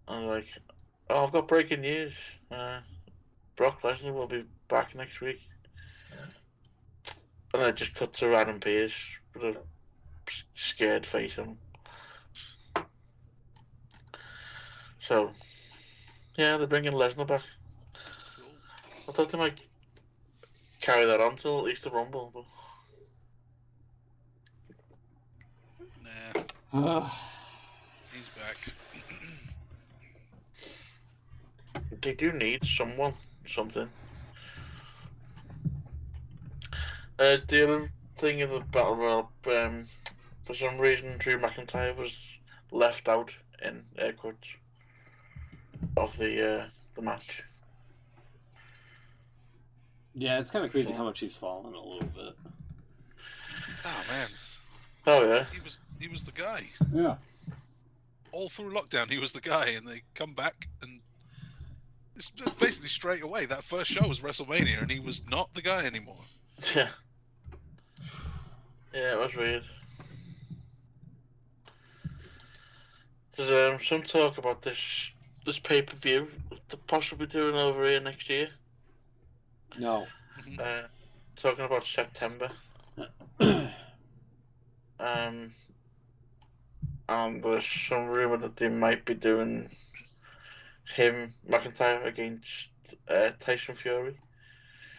I was like, oh, I've got breaking news. Brock Lesnar will be back next week. And then it just cut to Adam Pearce with a scared face on him. So, yeah, they're bringing Lesnar back. I thought they might carry that on till at least the Rumble. But... Nah. He's back. They do need something. The other thing in the Battle Royal, for some reason, Drew McIntyre was left out in air quotes of the match. Yeah, it's kind of crazy how much he's fallen a little bit. Oh man. Oh yeah. He was the guy. Yeah. All through lockdown, he was the guy, and they come back and it's basically straight away. That first show was WrestleMania, and he was not the guy anymore. Yeah. Yeah, it was weird. There's some talk about this pay-per-view possibly doing over here next year. No. Talking about September. And there's some rumour that they might be doing McIntyre against Tyson Fury.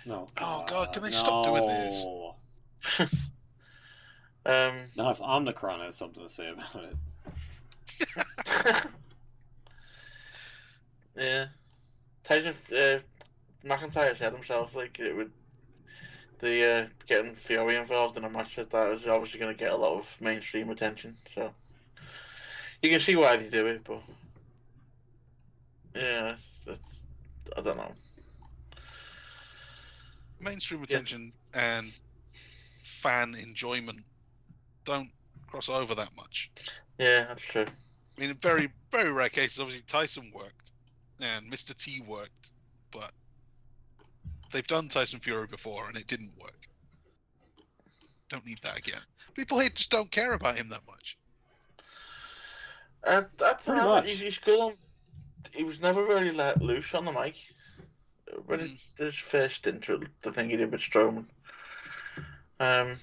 No. Oh God, can they stop doing this? Now if Omicron has something to say about it. Yeah. Tyson McIntyre said himself like it would getting Fury involved in a match like that is obviously going to get a lot of mainstream attention, so you can see why they do it, but yeah, I don't know. Mainstream attention and fan enjoyment don't cross over that much. Yeah, that's true. I mean, in very, very rare cases, obviously Tyson worked and Mr. T worked, but they've done Tyson Fury before and it didn't work. Don't need that again. People here just don't care about him that much. That's pretty much. He's good on. He was never really let loose on the mic. When his first intro, the thing he did with Strowman. And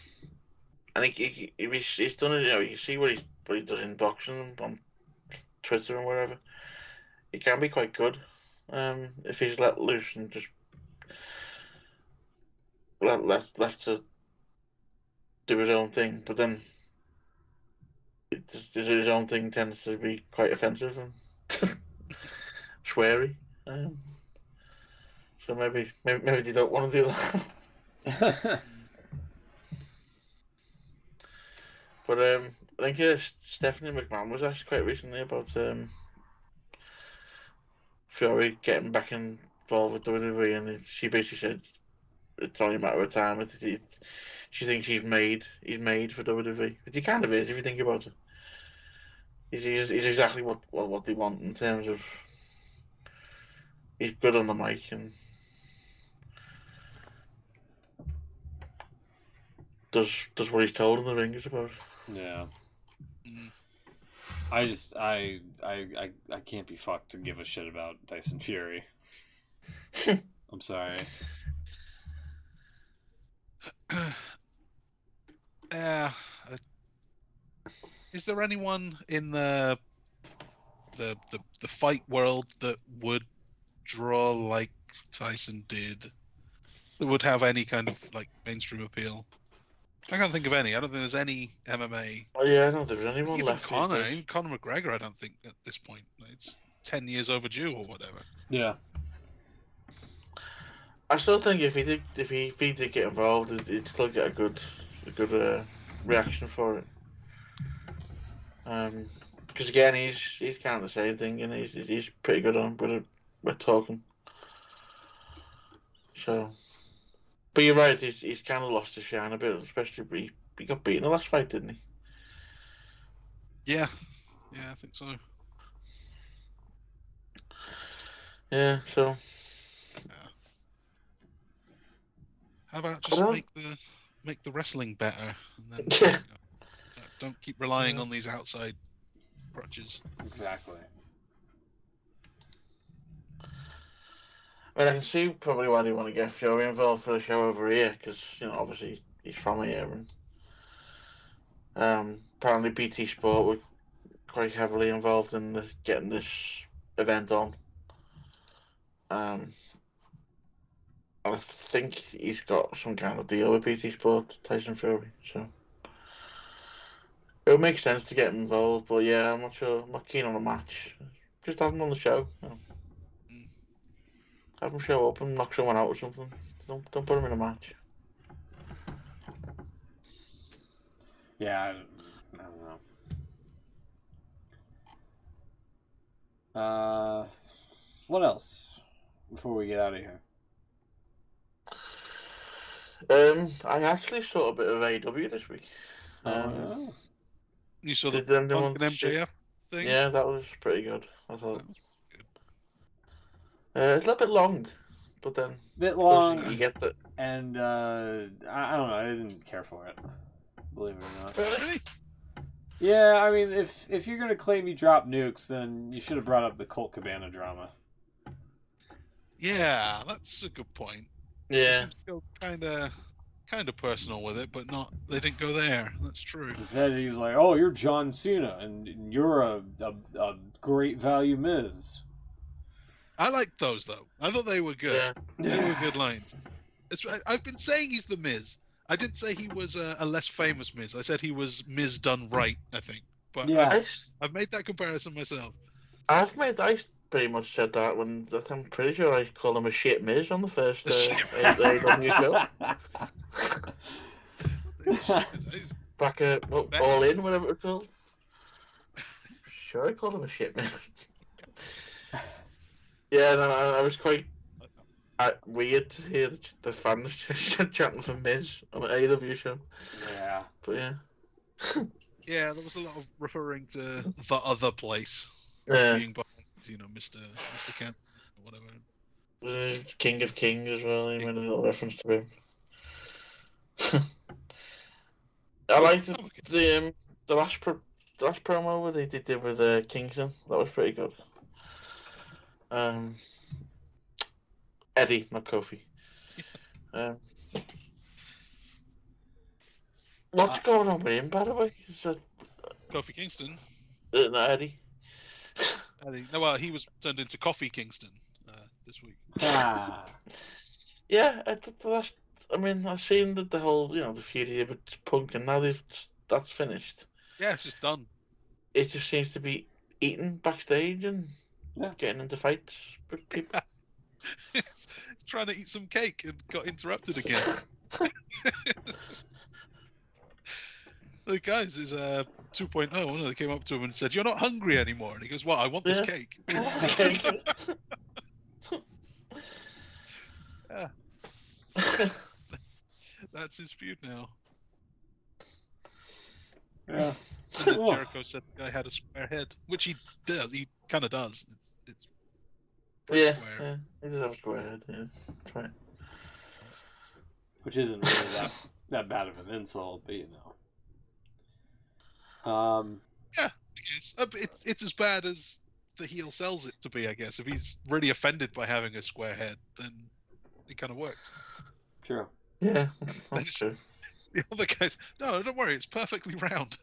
he's done it. You know, you see what he's what he does in boxing on Twitter and wherever, he can be quite good. If he's let loose and just left to do his own thing, but then his own thing tends to be quite offensive and sweary. So maybe they don't want to do that. But I think Stephanie McMahon was asked quite recently about Fury getting back involved with WWE, and she basically said it's only a matter of time. She thinks he's made for WWE, but he kind of is if you think about it. He's exactly what they want in terms of he's good on the mic and does what he's told in the ring, I suppose. Yeah. I can't be fucked to give a shit about Tyson Fury. I'm sorry. Is there anyone in the fight world that would draw like Tyson did, that would have any kind of like mainstream appeal? I can't think of any. I don't think there's any MMA. Oh yeah, I don't think there's anyone Even left. Conor McGregor, I don't think at this point. It's 10 years overdue or whatever. Yeah. I still think if he did get involved, he'd still get a good reaction for it. Because again, he's kind of the same thing, and he's pretty good on with talking. So, but you're right. He's kind of lost his shine a bit, especially he got beaten the last fight, didn't he? Yeah, I think so. Yeah. So. How about just make the wrestling better, and then don't keep relying on these outside crutches. Exactly. I mean, I can see probably why they want to get Fury involved for the show over here, because obviously he's from here, and apparently BT Sport were quite heavily involved in getting this event on. I think he's got some kind of deal with BT Sport, Tyson Fury, so it would make sense to get him involved. But yeah, I'm not sure. I'm not keen on a match. Just have him on the show. Have him show up and knock someone out or something. Don't put him in a match. Yeah, I don't know. What else before we get out of here? I actually saw a bit of AEW this week. You saw the Punk and MJF thing? Yeah, that was pretty good, I thought. It's a little bit long, but then you get the... and I don't know, I didn't care for it, believe it or not. Really? Yeah, I mean, if you're gonna claim you dropped nukes, then you should have brought up the Colt Cabana drama. Yeah, that's a good point. Yeah. Go kind of personal with it, but they didn't go there. That's true. Instead, he was like, "Oh, you're John Cena, and you're a great value Miz." I liked those though. I thought they were good. Yeah. They were good lines. I've been saying he's the Miz. I didn't say he was a less famous Miz. I said he was Miz done right, I think. But yeah, I've made that comparison myself. I pretty much said that I'm pretty sure I called him a shit Miz on the first AEW show. Back All In, whatever it was called. Sure, I called him a shit Miz. Yeah, no, I was quite weird to hear the fans chanting for Miz on an AEW show. Yeah. But yeah. Yeah, there was a lot of referring to the other place. Yeah. Being behind, Mr. Kent or whatever. King of Kings as well. He made a little reference to him. I liked the last promo they did with Kingston. That was pretty good. Eddie, not Kofi. What's going on with him, by the way? Kofi Kingston. No, Eddie. No, well, he was turned into Coffee Kingston this week. Ah. Yeah, that's. I mean, I've seen the whole, the feud here with Punk, and now that's finished. Yeah, it's just done. It just seems to be eating backstage and getting into fights with people. He's trying to eat some cake and got interrupted again. The guys is 2.0. One of them came up to him and said, "You're not hungry anymore." And he goes, "Well, I want this cake." Yeah. That's his feud now. Yeah. And then Jericho said the guy had a square head, which he does. He kind of does. It's square. Yeah, he does have a square head. Yeah, that's right. Which isn't really that bad of an insult, but Yeah, it's as bad as the heel sells it to be, I guess. If he's really offended by having a square head, then it kind of works. True. Yeah, that's true. The other guys, no, don't worry, it's perfectly round.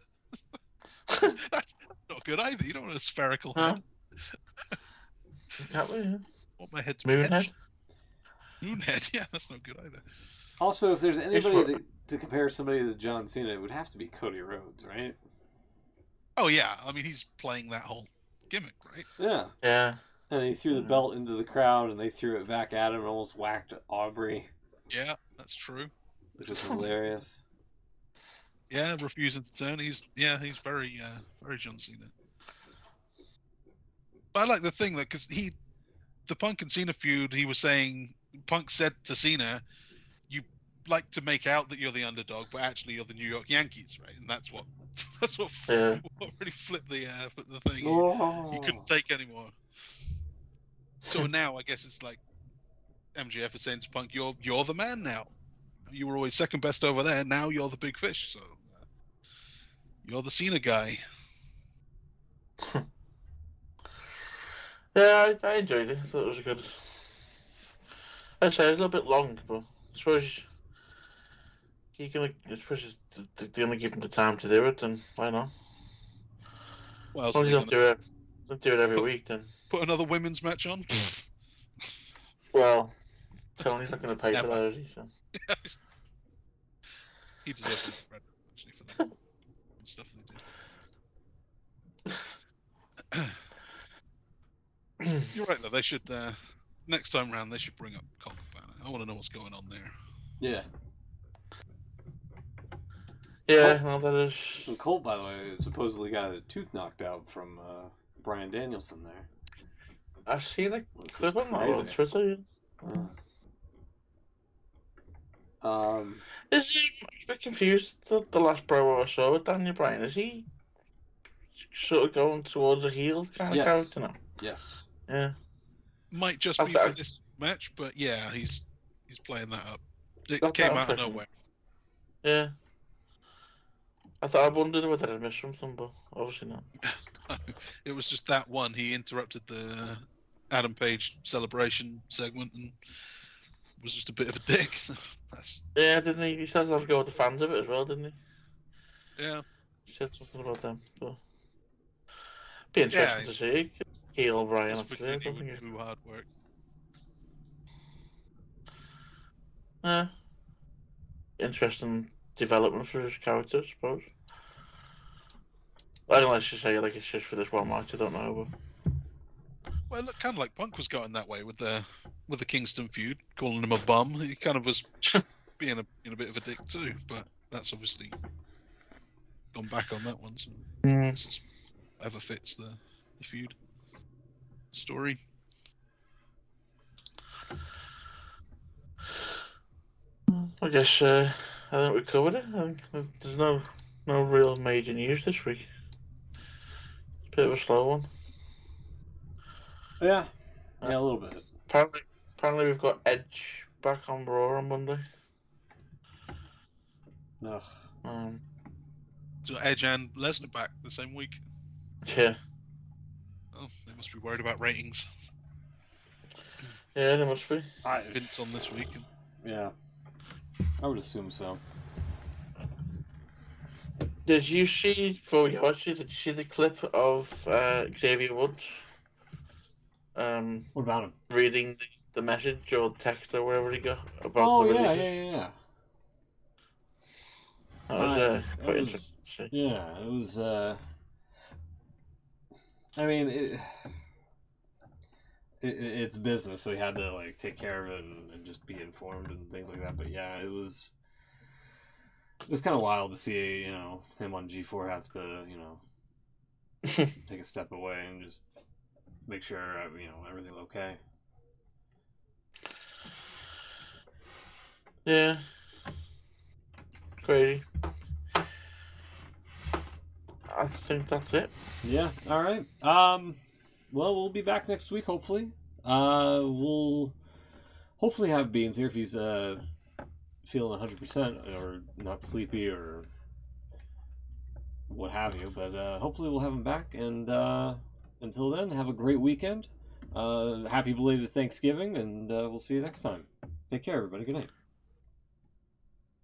That's not good either. You don't want a spherical head. Exactly. Yeah. I want my head to be Moonhead? Moonhead, yeah, that's not good either. Also, if there's anybody to compare somebody to John Cena, it would have to be Cody Rhodes, right? Oh, yeah. I mean, he's playing that whole gimmick, right? Yeah. Yeah. And he threw the belt into the crowd, and they threw it back at him and almost whacked Aubrey. Yeah, that's true. Which is hilarious. Yeah, refusing to turn. He's very John Cena. But I like the thing that because the Punk and Cena feud, he was saying Punk said to Cena, "You like to make out that you're the underdog, but actually you're the New York Yankees, right?" And that's what what really flipped the thing. He couldn't take anymore. So now I guess it's like MJF is saying to Punk, "You're the man now. You were always second best over there. Now you're the big fish. So you're the Cena guy." Yeah, I enjoyed it. I thought it was good. I'd say it was a little bit long, but I suppose they only give him the time to do it, then why not? Well, as long as you don't do it every week, then put another women's match on. Well, Tony's not going to pay for that, is he? So. He deserves it, actually, for that stuff they do. You're right, though. They should next time round they should bring up Colt Cabana. I want to know what's going on there. Yeah. Yeah, well, that is. And Colt, by the way, supposedly got a tooth knocked out from Bryan Danielson there. I've seen a clip on Twitter. Is he? I'm a bit confused. The last promo I saw with Daniel Bryan, is he sort of going towards a heel kind of character now? Yes. Yeah. Might just be for this match, but yeah, he's playing that up. It came out of nowhere. Yeah. I wondered whether I'd missed something, but obviously not. No, it was just that one. He interrupted the Adam Page celebration segment and was just a bit of a dick. So yeah, didn't he? He started to have to go with the fans of it as well, didn't he? Yeah. He said something about them. So. Be interesting to see. Heel Bryan, actually. I don't think it's hard work. Yeah. Interesting development for his character, I suppose. I don't like to say like it's just for this one match. I don't know. But... Well, it looked kind of like Punk was going that way with the Kingston feud, calling him a bum. He kind of was being a bit of a dick too, but that's obviously gone back on that one. So this is whatever fits the feud story. I guess I think we covered it. There's no real major news this week. It's a bit of a slow one. Yeah, a little bit. Apparently we've got Edge back on Raw on Monday. Ugh. So Edge and Lesnar back the same week. Yeah. Oh, they must be worried about ratings. Yeah, they must be. Vince on this week. Yeah. I would assume so. Did you see, before we watch it, did you see the clip of Xavier Woods What about him? reading the message or text or wherever he got about Oh the yeah, releases? yeah. That was That quite was interesting to see. yeah. It was. I mean, it's business, so he had to like take care of it and just be informed and things like that. But yeah, it was kind of wild to see him on G4 have to take a step away and just make sure everything's okay. Yeah. Crazy. I think that's it. Yeah. All right. Well, we'll be back next week, hopefully. We'll hopefully have Beans here if he's feeling 100% or not sleepy or what have you. But hopefully we'll have him back. And until then, have a great weekend. Happy belated Thanksgiving, and we'll see you next time. Take care, everybody. Good night.